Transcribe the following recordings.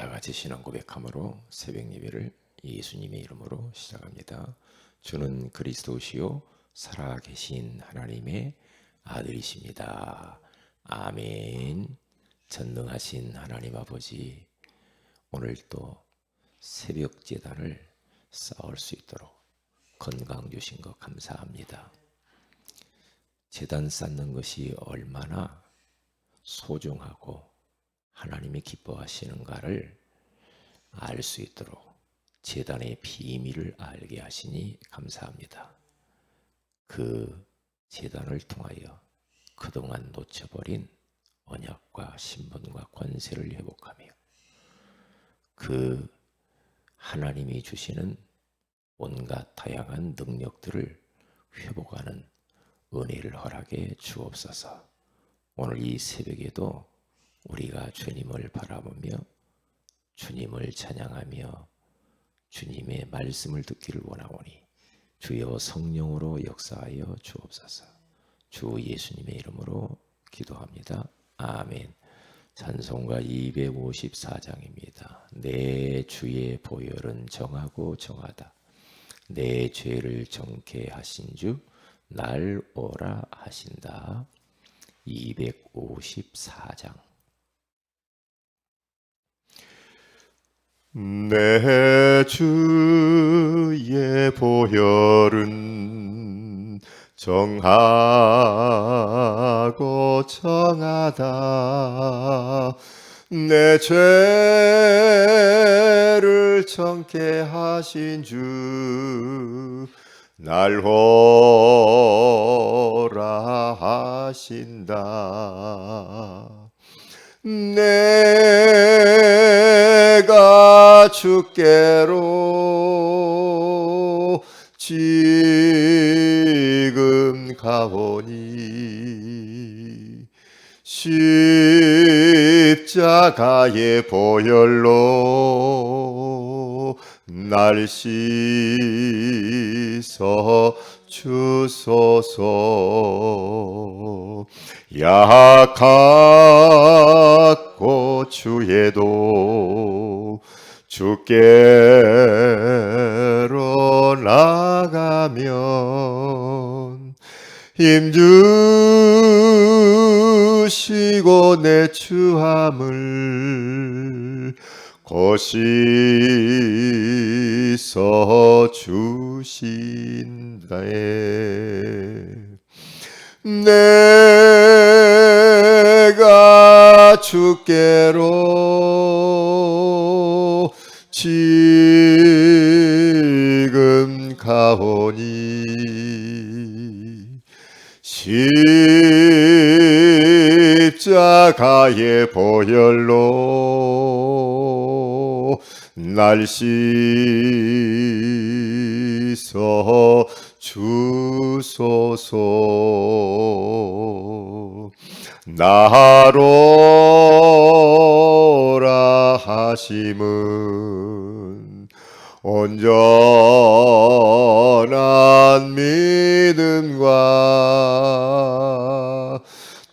다 같이 신앙 고백함으로 새벽 예배를 예수님의 이름으로 시작합니다. 주는 그리스도시요 살아계신 하나님의 아들이십니다. 아멘. 전능하신 하나님 아버지, 오늘 또 새벽 제단을 쌓을 수 있도록 건강 주신 것 감사합니다. 제단 쌓는 것이 얼마나 소중하고 하나님이 기뻐하시는가를 알 수 있도록 제단의 비밀을 알게 하시니 감사합니다. 그 제단을 통하여 그동안 놓쳐버린 언약과 신분과 권세를 회복하며 그 하나님이 주시는 온갖 다양한 능력들을 회복하는 은혜를 허락해 주옵소서. 오늘 이 새벽에도 우리가 주님을 바라보며 주님을 찬양하며 주님의 말씀을 듣기를 원하오니 주여 성령으로 역사하여 주옵소서. 주 예수님의 이름으로 기도합니다. 아멘. 찬송가 254장입니다. 내 주의 보혈은 정하고 정하다. 내 죄를 정케 하신 주 날 오라 하신다. 254장. 내 주의 보혈은 정하고 정하다. 내 죄를 정케 하신 주 날 오라 하신다. 내가 주께로 지금 가오니 십자가의 보혈로 날 씻어 주소서. 약하고 주에도 주께로 나가면 힘주시고 내 추함을 고시서 주신다. 내가 주께로 지금 가오니 십자가의 보혈로 날 씻어 주소서. 나로라 하심은 온전한 믿음과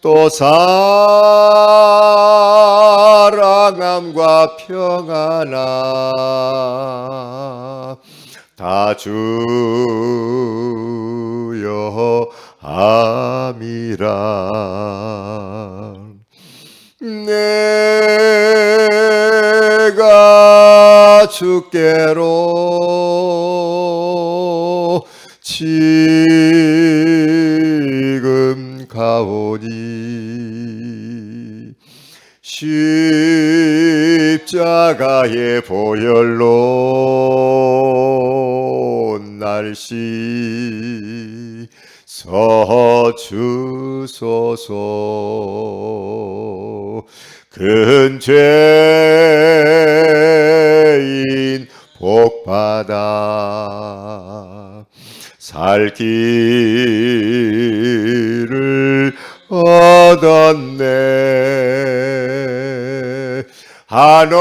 또 사랑함과 평안함 다 주여 함이라. 내가 주께로 지금 가오니 십자가의 보혈로 날 씻어 주소서. 큰 죄인 복받아 살 길을 얻었네. 한없이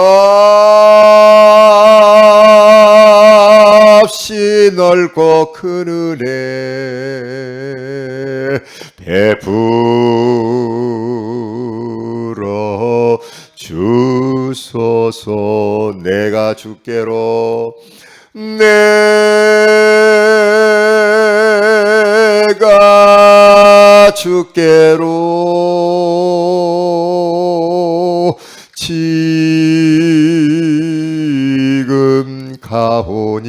넓고 큰 은혜 베풀어 주 주소서. 내가 주께로 내가 주께로 지금 가오니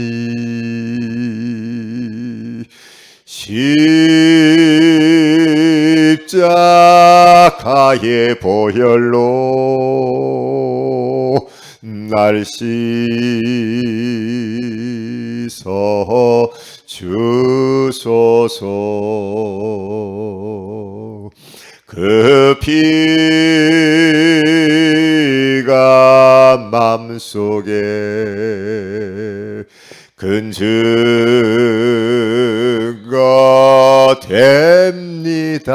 십자가의 보혈로 날 씻어 주소서. 그 피가 맘속에 근증거 됩니다.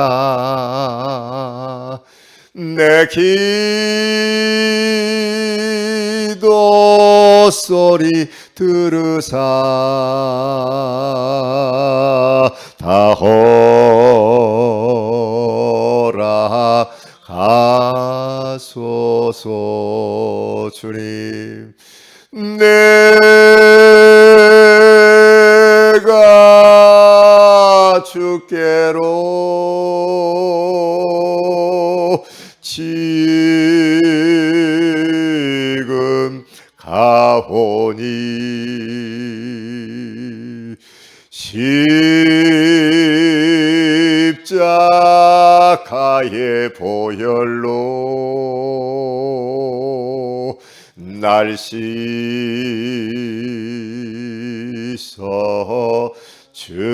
내 기도 소리 들으사 다허라 가소서. 주님, 내가 주께로 지금 가오니 십자가의 보혈로 날 씻어 주소서.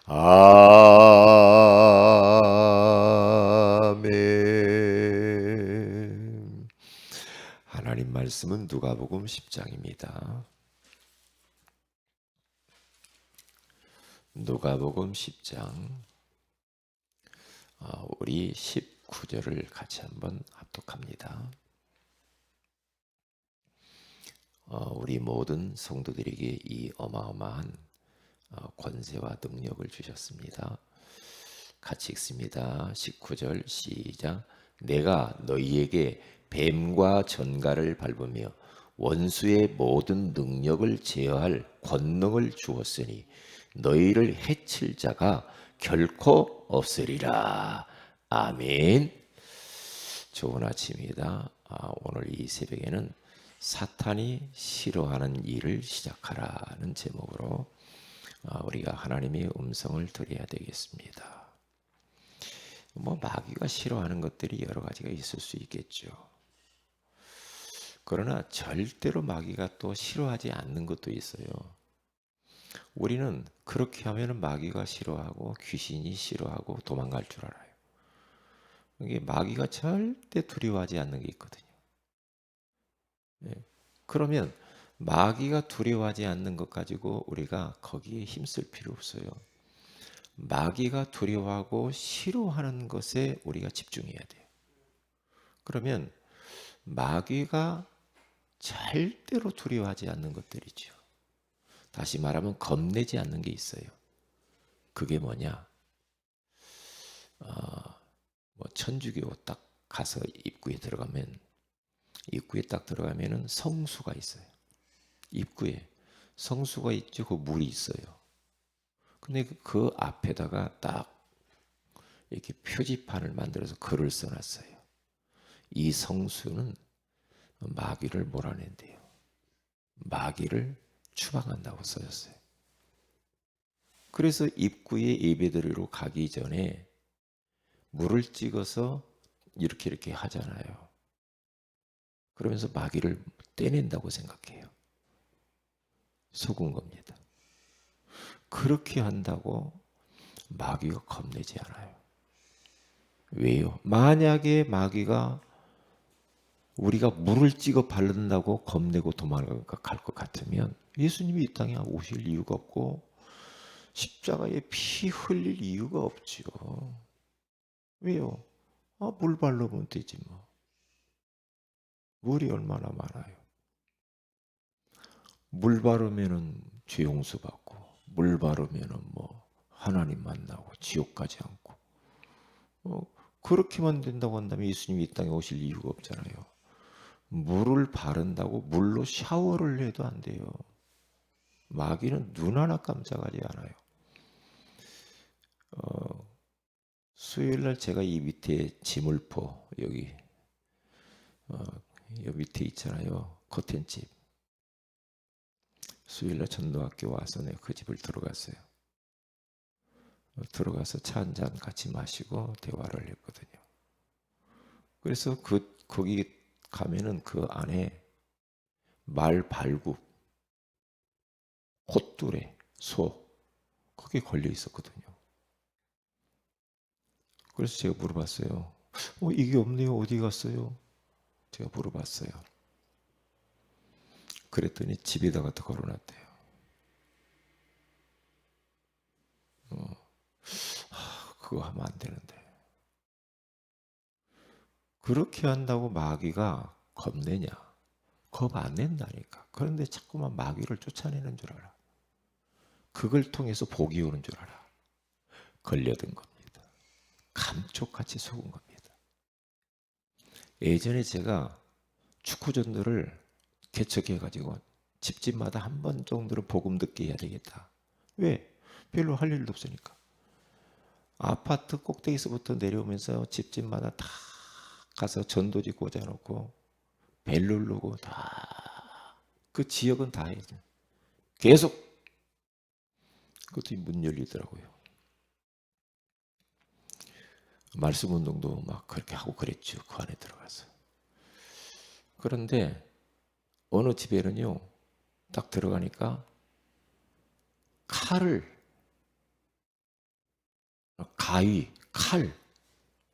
아멘. 하나님 말씀은 누가복음 10장입니다. 누가복음 10장 우리 19절을 같이 한번 합독합니다. 우리 모든 성도들에게 이 어마어마한 권세와 능력을 주셨습니다. 같이 읽습니다. 19절 시작. 내가 너희에게 뱀과 전갈을 밟으며 원수의 모든 능력을 제어할 권능을 주었으니 너희를 해칠 자가 결코 없으리라. 아멘. 좋은 아침입니다. 오늘 이 새벽에는 사탄이 싫어하는 일을 시작하라는 제목으로 우리가 하나님의 음성을 들어야 되겠습니다. 마귀가 싫어하는 것들이 여러 가지가 있을 수 있겠죠. 그러나 절대로 마귀가 또 싫어하지 않는 것도 있어요. 우리는 그렇게 하면 마귀가 싫어하고 귀신이 싫어하고 도망갈 줄 알아요. 이게 마귀가 절대 두려워하지 않는 게 있거든요. 그러면 마귀가 두려워하지 않는 것 가지고 우리가 거기에 힘쓸 필요 없어요. 마귀가 두려워하고 싫어하는 것에 우리가 집중해야 돼요. 그러면 마귀가 절대로 두려워하지 않는 것들이죠. 다시 말하면 겁내지 않는 게 있어요. 그게 뭐냐? 천주교 딱 가서 입구에 딱 들어가면은 성수가 있어요. 입구에 성수가 있죠. 그 물이 있어요. 근데 그 앞에다가 딱 이렇게 표지판을 만들어서 글을 써놨어요. 이 성수는 마귀를 몰아낸대요. 마귀를 추방한다고 써졌어요. 그래서 입구에 예배드리러 가기 전에 물을 찍어서 이렇게 하잖아요. 그러면서 마귀를 떼낸다고 생각해요. 속은 겁니다. 그렇게 한다고 마귀가 겁내지 않아요. 왜요? 만약에 마귀가 우리가 물을 찍어 바른다고 겁내고 도망갈 것 같으면 예수님이 이 땅에 오실 이유가 없고 십자가에 피 흘릴 이유가 없죠. 왜요? 물 바르면 되지 뭐. 물이 얼마나 많아요. 물 바르면은 죄 용서 받고 물 바르면은 하나님 만나고 지옥 가지 않고 어, 그렇게만 된다고 한다면 예수님이 이 땅에 오실 이유가 없잖아요. 물을 바른다고 물로 샤워를 해도 안 돼요. 마귀는 눈 하나 깜짝하지 않아요. 수요일 날 제가 이 밑에 지물포 여기 여기 밑에 있잖아요. 커튼집. 수요일 날 전도학교 와서 내가 그 집을 들어갔어요. 들어가서 차 한 잔 같이 마시고 대화를 했거든요. 그래서 거기 가면은 그 안에 말 발굽, 콧뚜레, 소 그게 걸려 있었거든요. 그래서 제가 물어봤어요. 이게 없네요. 어디 갔어요? 제가 물어봤어요. 그랬더니 집에다가 더 걸어놨대요. 그거 하면 안 되는데. 그렇게 한다고 마귀가 겁내냐? 겁 안 낸다니까. 그런데 자꾸만 마귀를 쫓아내는 줄 알아. 그걸 통해서 복이 오는 줄 알아. 걸려든 겁니다. 감쪽같이 속은 겁니다. 예전에 제가 축구전도를 개척해가지고 집집마다 한 번 정도는 복음 듣게 해야 되겠다. 왜? 별로 할 일도 없으니까. 아파트 꼭대기서부터 내려오면서 집집마다 다 가서 전도지 꽂아놓고 벨 누르고 다 그 지역은 다 해야죠. 계속 그것도 문 열리더라고요. 말씀 운동도 막 그렇게 하고 그랬죠. 그 안에 들어가서. 그런데 어느 집에는요. 딱 들어가니까 가위, 칼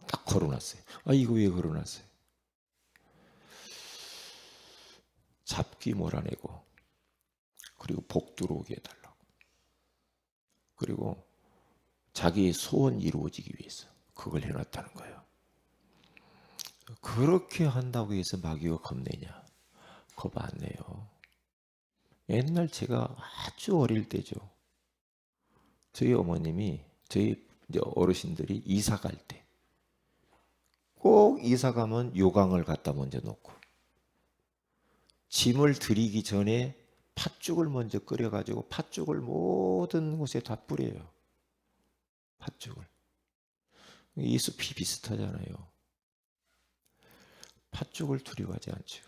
딱 걸어놨어요. 이거 왜 걸어놨어요? 잡기 몰아내고 그리고 복 들어오게 해달라고. 그리고 자기의 소원 이루어지기 위해서 그걸 해놨다는 거예요. 그렇게 한다고 해서 마귀가 겁내냐? 겁 안 내요. 옛날 제가 아주 어릴 때죠. 저희 어머님이 저희 이제 어르신들이 이사 갈 때 꼭 이사 가면 요강을 갖다 먼저 놓고 짐을 들이기 전에 팥죽을 먼저 끓여가지고 팥죽을 모든 곳에 다 뿌려요. 팥죽을. 이 숲이 비슷하잖아요. 팥죽을 두려워하지 않죠.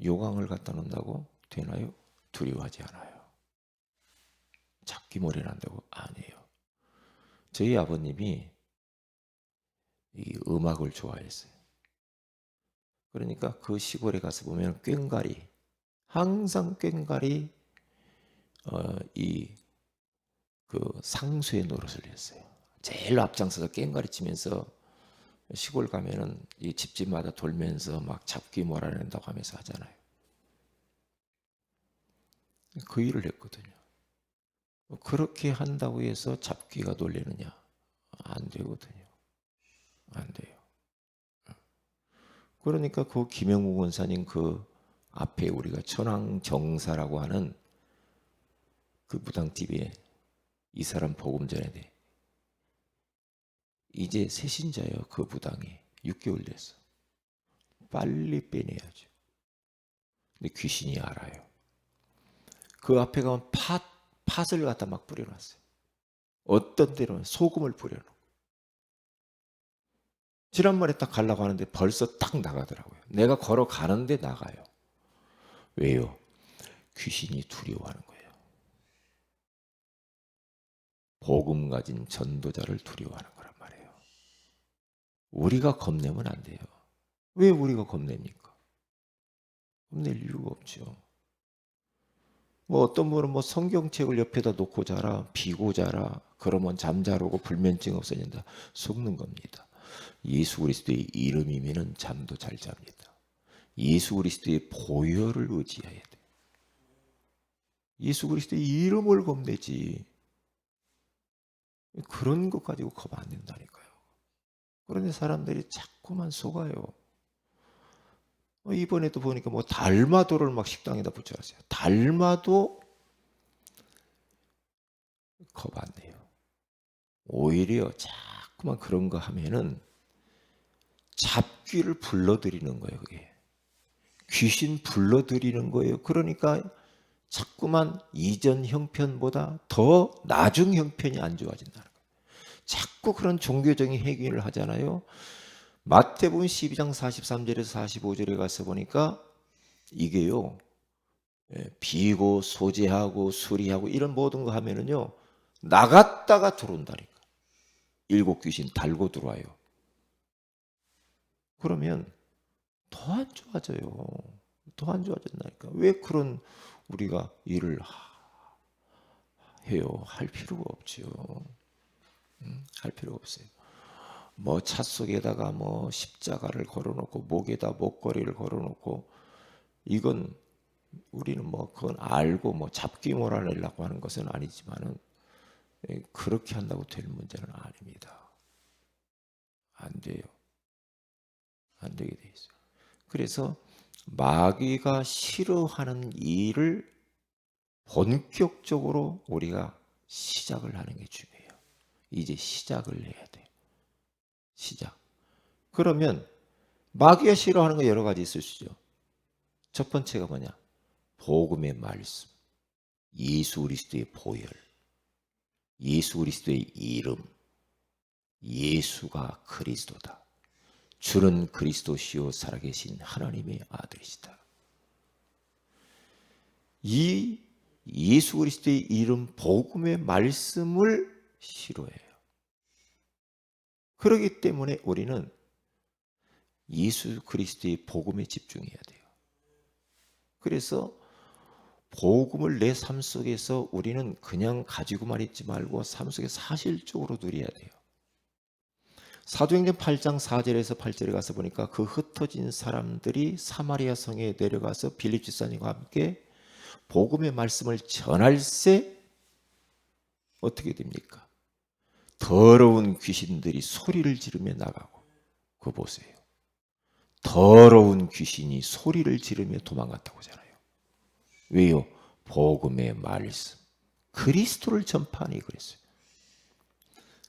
요강을 갖다 놓는다고 되나요? 두려워하지 않아요. 잡기 몰이 난다고 아니에요. 저희 아버님이 이 음악을 좋아했어요. 그러니까 그 시골에 가서 보면 꽹과리, 항상 꽹과리 이 그 상수의 노릇을 했어요. 제일 앞장서서 꽹과리 치면서 시골 가면은 이 집집마다 돌면서 막 잡기 몰아낸다고 하면서 하잖아요. 그 일을 했거든요. 그렇게 한다고 해서 잡기가 놀리느냐? 안 되거든요. 안 돼요. 그러니까 그 김영국 원사님 그 앞에 우리가 천황정사라고 하는 그 무당TV에 이 사람 복음 전해야 돼. 이제 새신자예요. 그 무당이 6개월 됐어. 빨리 빼내야죠. 근데 귀신이 알아요. 그 앞에 가면 팥을 갖다 막 뿌려놨어요. 어떤 데로는 소금을 뿌려놓고. 지난번에 딱 가려고 하는데 벌써 딱 나가더라고요. 내가 걸어가는데 나가요. 왜요? 귀신이 두려워하는 거예요. 복음 가진 전도자를 두려워하는 거란 말이에요. 우리가 겁내면 안 돼요. 왜 우리가 겁냅니까? 겁낼 이유가 없죠. 뭐 어떤 분은 뭐 성경책을 옆에다 놓고 자라, 비고 자라, 그러면 잠자르고 불면증 없어진다. 속는 겁니다. 예수 그리스도의 이름이면은 잠도 잘 잡니다. 예수 그리스도의 보혈을 의지해야 돼. 예수 그리스도의 이름을 겁내지. 그런 것 가지고 겁 안 낸다니까요. 그런데 사람들이 자꾸만 속아요. 이번에도 보니까 뭐 달마도를 막 식당에다 붙여놨어요. 달마도 겁 안 내요. 오히려 자꾸 자꾸만 그런 거 하면은 잡귀를 불러들이는 거예요. 그게 귀신 불러들이는 거예요. 그러니까 자꾸만 이전 형편보다 더 나중 형편이 안 좋아진다는 거예요. 자꾸 그런 종교적인 행위를 하잖아요. 마태복음 12장 43절에서 45절에 가서 보니까 이게요, 비고 소제하고 수리하고 이런 모든 거 하면은요, 나갔다가 들어온다니까. 일곱 귀신 달고 들어와요. 그러면 더 안 좋아져요. 더 안 좋아진다니까. 왜 그런 우리가 일을 해요? 할 필요가 없죠. 할 필요가 없어요. 뭐 차 속에다가 뭐 십자가를 걸어놓고 목에다 목걸이를 걸어놓고 이건 우리는 뭐 그건 알고 뭐 잡기 몰아내려고 하는 것은 아니지만은 그렇게 한다고 될 문제는 아닙니다. 안 돼요. 안 되게 돼 있어요. 그래서 마귀가 싫어하는 일을 본격적으로 우리가 시작을 하는 게 중요해요. 이제 시작을 해야 돼요. 시작. 그러면 마귀가 싫어하는 거 여러 가지 있을 수 있죠. 첫 번째가 뭐냐? 복음의 말씀, 예수 그리스도의 보혈, 예수 그리스도의 이름, 예수가 그리스도다. 주는 그리스도시요 살아계신 하나님의 아들이시다. 이 예수 그리스도의 이름 복음의 말씀을 싫어해요. 그렇기 때문에 우리는 예수 그리스도의 복음에 집중해야 돼요. 그래서 복음을 내 삶 속에서 우리는 그냥 가지고만 있지 말고 삶 속에 사실적으로 누려야 돼요. 사도행전 8장 4절에서 8절에 가서 보니까 그 흩어진 사람들이 사마리아 성에 내려가서 빌립 집사님과 함께 복음의 말씀을 전할세 어떻게 됩니까? 더러운 귀신들이 소리를 지르며 나가고, 그거 보세요. 더러운 귀신이 소리를 지르며 도망갔다고 하잖아요. 왜요? 복음의 말씀, 그리스도를 전파하니 그랬어요.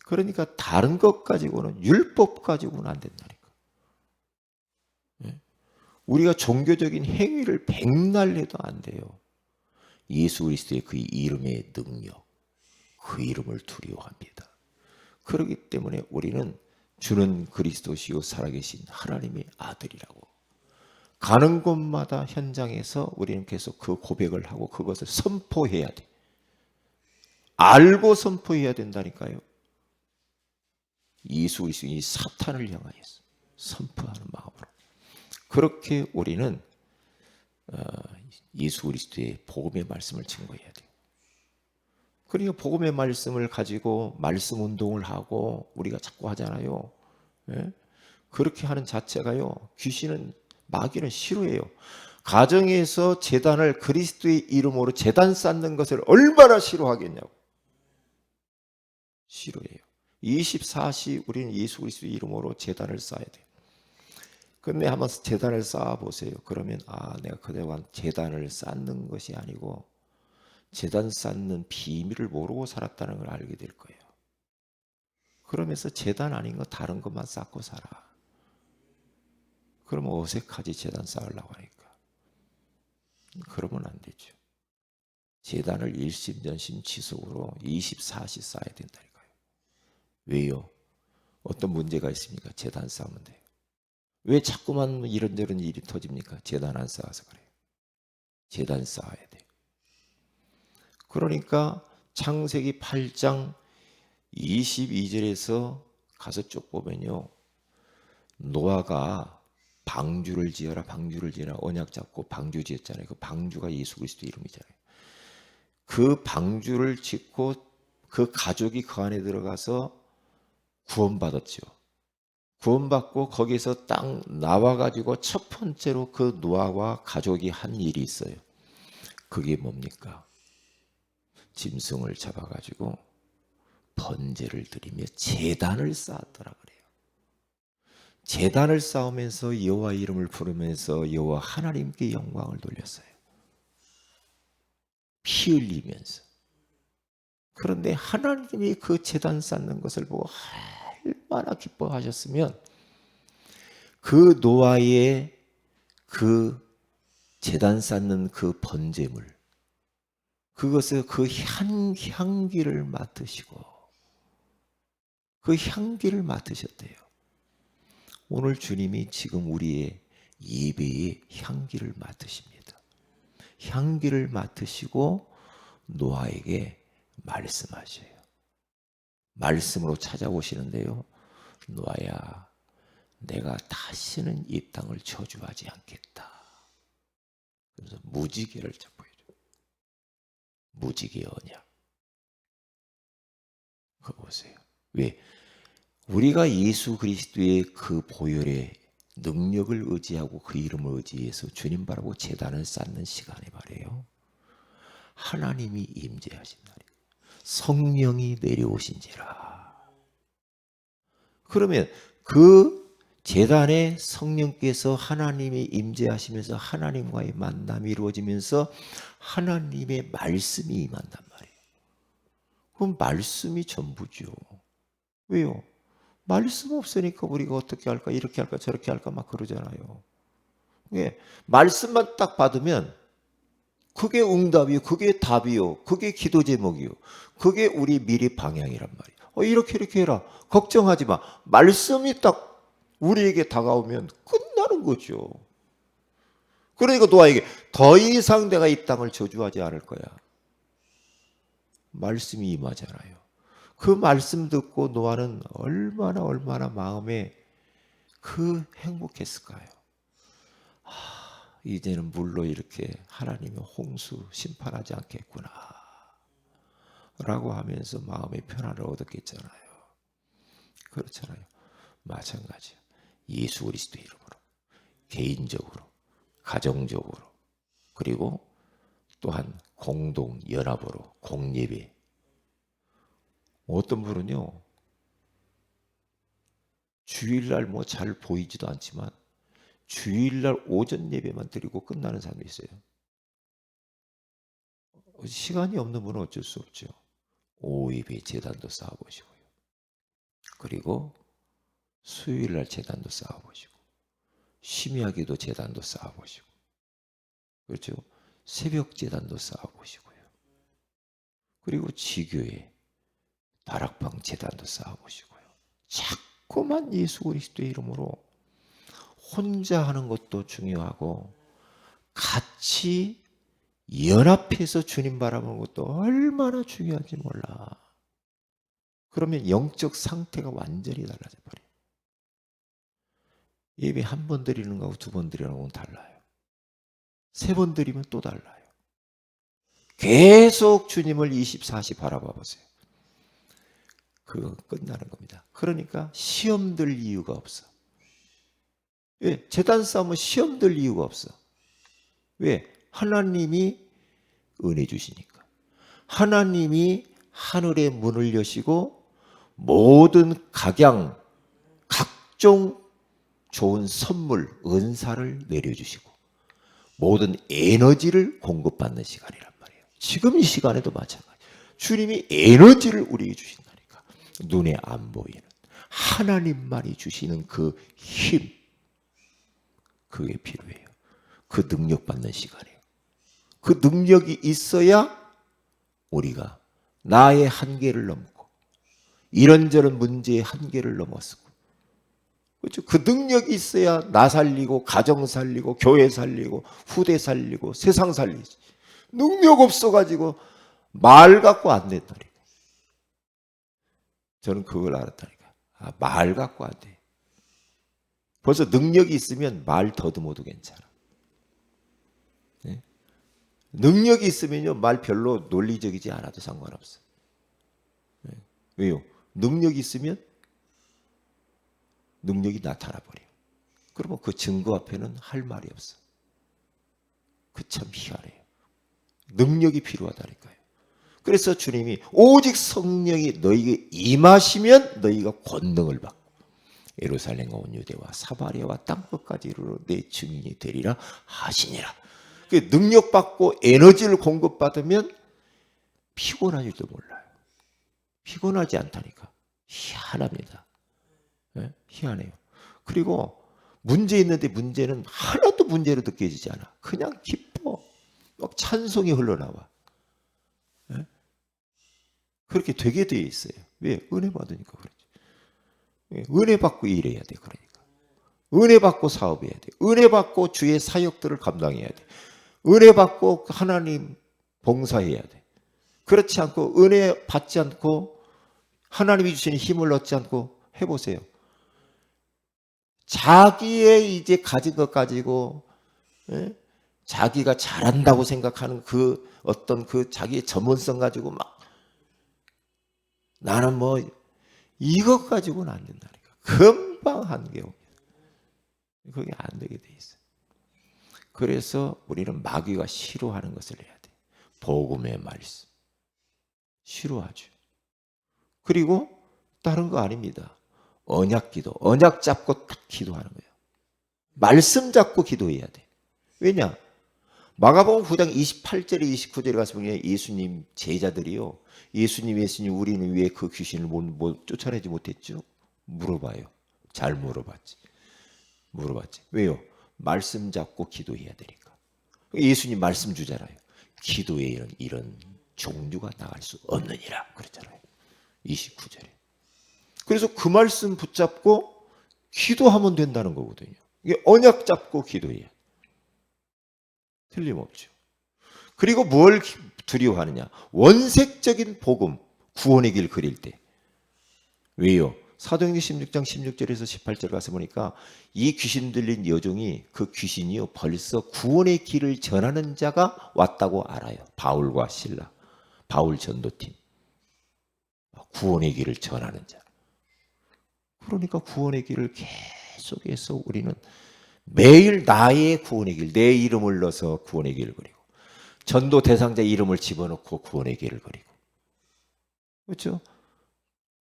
그러니까 다른 것 가지고는, 율법 가지고는 안 된다니까. 우리가 종교적인 행위를 백날 해도 안 돼요. 예수 그리스도의 그 이름의 능력, 그 이름을 두려워합니다. 그렇기 때문에 우리는 주는 그리스도시요 살아계신 하나님의 아들이라고 가는 곳마다 현장에서 우리는 계속 그 고백을 하고 그것을 선포해야 돼. 알고 선포해야 된다니까요. 예수 그리스도의 사탄을 향하여서 선포하는 마음으로. 그렇게 우리는 예수 그리스도의 복음의 말씀을 증거해야 돼요. 그러니까 복음의 말씀을 가지고 말씀 운동을 하고 우리가 자꾸 하잖아요. 예? 그렇게 하는 자체가요, 귀신은, 마귀는 싫어해요. 가정에서 제단을 그리스도의 이름으로 제단 쌓는 것을 얼마나 싫어하겠냐고. 싫어해요. 24시 우리는 예수 그리스도의 이름으로 제단을 쌓아야 돼요. 근데 한번 제단을 쌓아 보세요. 그러면 내가 그동안 제단을 쌓는 것이 아니고 제단 쌓는 비밀을 모르고 살았다는 걸 알게 될 거예요. 그러면서 제단 아닌 거 다른 것만 쌓고 살아. 그러면 어색하지, 제단 쌓으려고 하니까. 그러면 안 되죠. 제단을 일심전심 지속으로 24시 쌓아야 된다니까요. 왜요? 어떤 문제가 있습니까? 제단 쌓으면 돼요. 왜 자꾸만 이런저런 일이 터집니까? 제단 안 쌓아서 그래요. 제단 쌓아야 돼요. 그러니까 창세기 8장 22절에서 가서 쭉 보면요, 노아가 방주를 지어라, 방주를 지어라, 언약 잡고 방주 지었잖아요. 그 방주가 예수 그리스도 이름이잖아요. 그 방주를 짓고 그 가족이 그 안에 들어가서 구원받았죠. 구원받고 거기서 딱 나와가지고 첫 번째로 그 노아와 가족이 한 일이 있어요. 그게 뭡니까? 짐승을 잡아가지고 번제를 드리며 제단을 쌓았더라 그래요. 제단을 쌓으면서 여호와 이름을 부르면서 여호와 하나님께 영광을 돌렸어요. 피 흘리면서. 그런데 하나님이 그 제단 쌓는 것을 보고 얼마나 기뻐하셨으면 그 노아의 그 제단 쌓는 그 번제물, 그것을 그 향기를 맡으시고 그 향기를 맡으셨대요. 오늘 주님이 지금 우리의 예배의 향기를 맡으십니다. 향기를 맡으시고 노아에게 말씀하셔요. 말씀으로 찾아오시는데요. 노아야, 내가 다시는 이 땅을 저주하지 않겠다. 그래서 무지개를 보여줘요. 무지개 언약. 그거 보세요. 왜? 우리가 예수 그리스도의 그 보혈의 능력을 의지하고 그 이름을 의지해서 주님 바라고 제단을 쌓는 시간에 말이에요. 하나님이 임재하신 날이에요. 성령이 내려오신지라. 그러면 그 제단에 성령께서 하나님이 임재하시면서 하나님과의 만남이 이루어지면서 하나님의 말씀이 임한단 말이에요. 그럼 말씀이 전부죠. 왜요? 말씀 없으니까 우리가 어떻게 할까, 이렇게 할까, 저렇게 할까 막 그러잖아요. 예, 말씀만 딱 받으면 그게 응답이요, 그게 답이요, 그게 기도 제목이요, 그게 우리 미래 방향이란 말이에요. 이렇게 해라. 걱정하지 마. 말씀이 딱 우리에게 다가오면 끝나는 거죠. 그러니까 노아에게 더 이상 내가 이 땅을 저주하지 않을 거야. 말씀이 임하잖아요. 그 말씀 듣고 노아는 얼마나 마음에 그 행복했을까요? 이제는 물로 이렇게 하나님의 홍수 심판하지 않겠구나 라고 하면서 마음의 편안을 얻었겠잖아요. 그렇잖아요. 마찬가지예요. 예수 그리스도 이름으로 개인적으로, 가정적으로, 그리고 또한 공동 연합으로 공예배. 어떤 분은요, 주일날 뭐 잘 보이지도 않지만 주일날 오전 예배만 드리고 끝나는 사람도 있어요. 시간이 없는 분은 어쩔 수 없죠. 오후 예배 제단도 쌓아보시고요. 그리고 수요일날 제단도 쌓아보시고, 심야기도 제단도 쌓아보시고, 그렇죠? 새벽 제단도 쌓아보시고요. 그리고 지교회 다락방 제단도 쌓아보시고요. 자꾸만 예수 그리스도의 이름으로 혼자 하는 것도 중요하고 같이 연합해서 주님 바라보는 것도 얼마나 중요한지 몰라. 그러면 영적 상태가 완전히 달라져 버려요. 예배 한 번 드리는 거하고 두 번 드리는 거하고는 달라요. 세 번 드리면 또 달라요. 계속 주님을 24시 바라봐 보세요. 그거 끝나는 겁니다. 그러니까 시험 들 이유가 없어. 왜? 제단 싸움은 시험 들 이유가 없어. 왜? 하나님이 은혜 주시니까. 하나님이 하늘의 문을 여시고 모든 각양, 각종 좋은 선물, 은사를 내려주시고 모든 에너지를 공급받는 시간이란 말이에요. 지금 이 시간에도 마찬가지. 주님이 에너지를 우리에게 주신다니까. 눈에 안 보이는 하나님만이 주시는 그 힘, 그게 필요해요. 그 능력 받는 시간이에요. 그 능력이 있어야 우리가 나의 한계를 넘고 이런저런 문제의 한계를 넘었고, 그렇죠? 그 능력이 있어야 나 살리고 가정 살리고 교회 살리고 후대 살리고 세상 살리지. 능력 없어가지고 말 갖고 안 된다니까. 저는 그걸 알았다니까. 말 갖고 안 돼. 벌써 능력이 있으면 말 더듬어도 괜찮아. 네? 능력이 있으면요, 말 별로 논리적이지 않아도 상관없어. 네. 왜요? 능력이 있으면 능력이 나타나 버려요. 그러면 그 증거 앞에는 할 말이 없어. 그 참 희한해요. 능력이 필요하다니까요. 그래서 주님이 오직 성령이 너희에게 임하시면 너희가 권능을 받고 예루살렘과 온 유대와 사마리아와 땅끝까지 이르러 내 증인이 되리라 하시니라. 그 능력 받고 에너지를 공급받으면 피곤한 줄도 몰라요. 피곤하지 않다니까. 희한합니다. 예? 희한해요. 그리고 문제 있는데 문제는 하나도 문제로 느껴지지 않아. 그냥 기뻐. 막 찬송이 흘러나와. 예? 그렇게 되게 돼 있어요. 왜? 은혜 받으니까 그렇지. 예, 은혜 받고 일해야 돼. 그러니까. 은혜 받고 사업해야 돼. 은혜 받고 주의 사역들을 감당해야 돼. 은혜 받고 하나님 봉사해야 돼. 그렇지 않고 은혜 받지 않고 하나님이 주시는 힘을 얻지 않고 해보세요. 자기의 이제 가진 것 가지고 예? 자기가 잘한다고 생각하는 그 어떤 그 자기의 전문성 가지고 막 나는 뭐 이것 가지고는 안 된다니까. 금방 한계 옵니다. 그게 안 되게 돼 있어요. 그래서 우리는 마귀가 싫어하는 것을 해야 돼. 복음의 말씀. 싫어하죠. 그리고 다른 거 아닙니다. 언약 기도. 언약 잡고 딱 기도하는 거예요. 말씀 잡고 기도해야 돼. 왜냐? 마가복음 9장 28절에 29절에 가서 보면 예수님 제자들이요. 예수님 우리는 왜 그 귀신을 쫓아내지 못했죠? 물어봐요. 잘 물어봤지. 왜요? 말씀 잡고 기도해야 되니까. 예수님 말씀 주잖아요. 기도에 이런 종류가 나갈 수 없느니라 그랬잖아요. 29절에. 그래서 그 말씀 붙잡고 기도하면 된다는 거거든요. 이게 언약 잡고 기도해야 틀림없죠. 그리고 뭘 두려워하느냐? 원색적인 복음, 구원의 길 그릴 때. 왜요? 사도행전 16장 16절에서 18절 가서 보니까 이 귀신 들린 여종이 그 귀신이요 벌써 구원의 길을 전하는 자가 왔다고 알아요. 바울과 실라, 바울 전도팀. 구원의 길을 전하는 자. 그러니까 구원의 길을 계속해서 우리는 매일 나의 구원의 길, 내 이름을 넣어서 구원의 길을 그리고 전도 대상자 이름을 집어넣고 구원의 길을 그리고 그렇죠?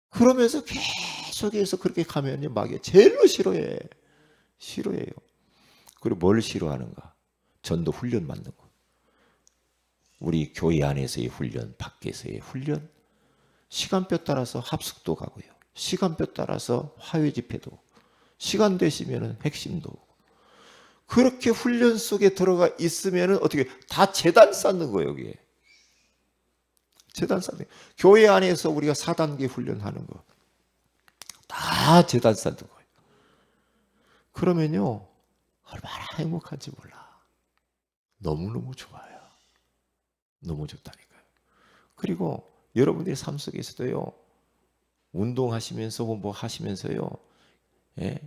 그러면서 계속해서 그렇게 가면 마귀가 제일로 싫어해요. 그리고 뭘 싫어하는가? 전도 훈련 받는 거. 우리 교회 안에서의 훈련, 밖에서의 훈련, 시간표 따라서 합숙도 가고요. 시간표 따라서 화요 집회도, 시간 되시면 핵심도 오고. 그렇게 훈련 속에 들어가 있으면 어떻게 다 재단 쌓는 거예요, 여기에. 재단 쌓는. 교회 안에서 우리가 4단계 훈련하는 거. 다 재단 쌓는 거예요. 그러면요, 얼마나 행복한지 몰라. 너무너무 좋아요. 너무 좋다니까요. 그리고 여러분들의 삶 속에서도요, 운동하시면서 뭐 하시면서요, 예?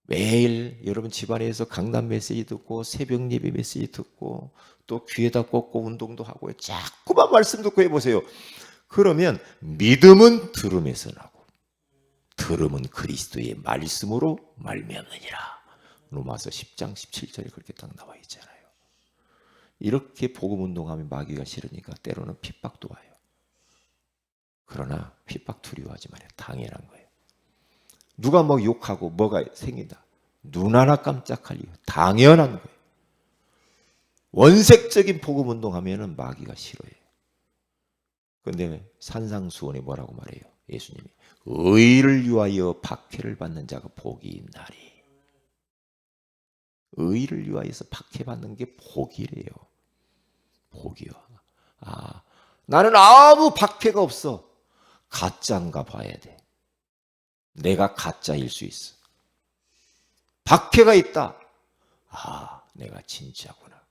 매일 여러분 집안에서 강단 메시지 듣고 새벽 예배 메시지 듣고 또 귀에다 꽂고 운동도 하고요. 자꾸만 말씀 듣고 해보세요. 그러면 믿음은 들음에서 나고 들음은 그리스도의 말씀으로 말미암느니라. 로마서 10장 17절에 그렇게 딱 나와 있잖아요. 이렇게 복음 운동하면 마귀가 싫으니까 때로는 핍박도 와요. 그러나 핍박 두려워하지 말아요. 당연한 거예요. 누가 뭐 욕하고 뭐가 생긴다. 눈 하나 깜짝할 이유. 당연한 거예요. 원색적인 복음 운동하면은 마귀가 싫어해요. 그런데 산상수훈에 뭐라고 말해요? 예수님이 의를 위하여 박해를 받는 자가 복이 있나리. 의를 위하여서 박해받는 게 복이래요. 복이요. 아, 나는 아무 박해가 없어. 가짜인가 봐야 돼. 내가 가짜일 수 있어. 박해가 있다. 아, 내가 진짜구나.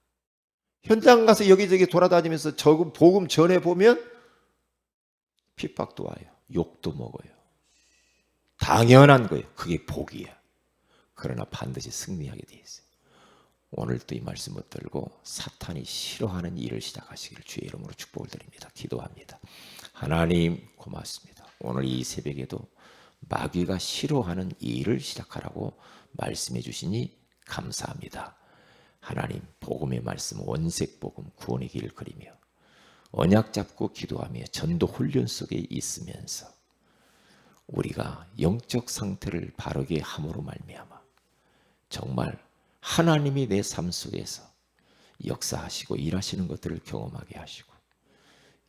현장 가서 여기저기 돌아다니면서 복음 전해보면 핍박도 와요. 욕도 먹어요. 당연한 거예요. 그게 복이야. 그러나 반드시 승리하게 돼 있어요. 오늘도 이 말씀 붙들고 사탄이 싫어하는 일을 시작하시기를 주의 이름으로 축복을 드립니다. 기도합니다. 하나님 고맙습니다. 오늘 이 새벽에도 마귀가 싫어하는 일을 시작하라고 말씀해 주시니 감사합니다. 하나님 복음의 말씀 원색 복음 구원의 길을 그리며 언약 잡고 기도하며 전도 훈련 속에 있으면서 우리가 영적 상태를 바르게 함으로 말미암아 정말 하나님이 내 삶 속에서 역사하시고 일하시는 것들을 경험하게 하시고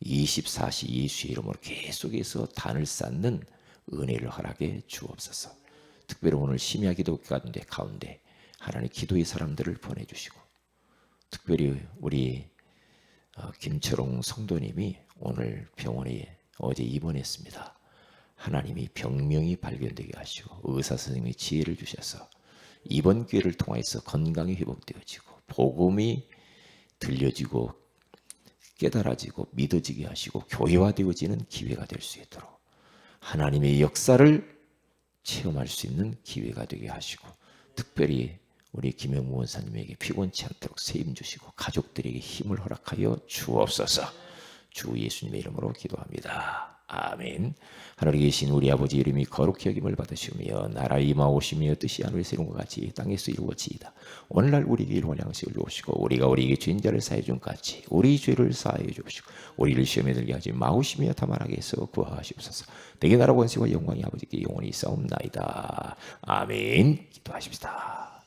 24시 예수의 이름으로 계속해서 단을 쌓는 은혜를 허락해 주옵소서. 특별히 오늘 심야 기도 가운데 하나님 기도의 사람들을 보내주시고, 특별히 우리 김철웅 성도님이 오늘 병원에 어제 입원했습니다. 하나님이 병명이 발견되게 하시고 의사 선생님이 지혜를 주셔서 이번 기회를 통해서 건강이 회복되어지고 복음이 들려지고 깨달아지고 믿어지게 하시고 교회화되어지는 기회가 될 수 있도록 하나님의 역사를 체험할 수 있는 기회가 되게 하시고, 특별히 우리 김영무 원사님에게 피곤치 않도록 세임 주시고 가족들에게 힘을 허락하여 주옵소서. 주 예수님의 이름으로 기도합니다. 아멘. 하늘에 계신 우리 아버지 이름이 거룩히 여김을 받으시며 나라의 임하오시며 뜻이 하늘에서 이룬 것 같이 땅에서 이루어지이다. 오늘날 우리에게 일용할 양식을 주옵시고 우리가 우리에게 죄인자를 사해 준 같이 우리 죄를 사하여 주옵시고 우리를 시험에 들게 하지 마오시며 다만하게 해서 구하시옵소서. 내게 나라 권세와 영광이 아버지께 영원히 있사옵나이다. 아멘. 기도하십시다.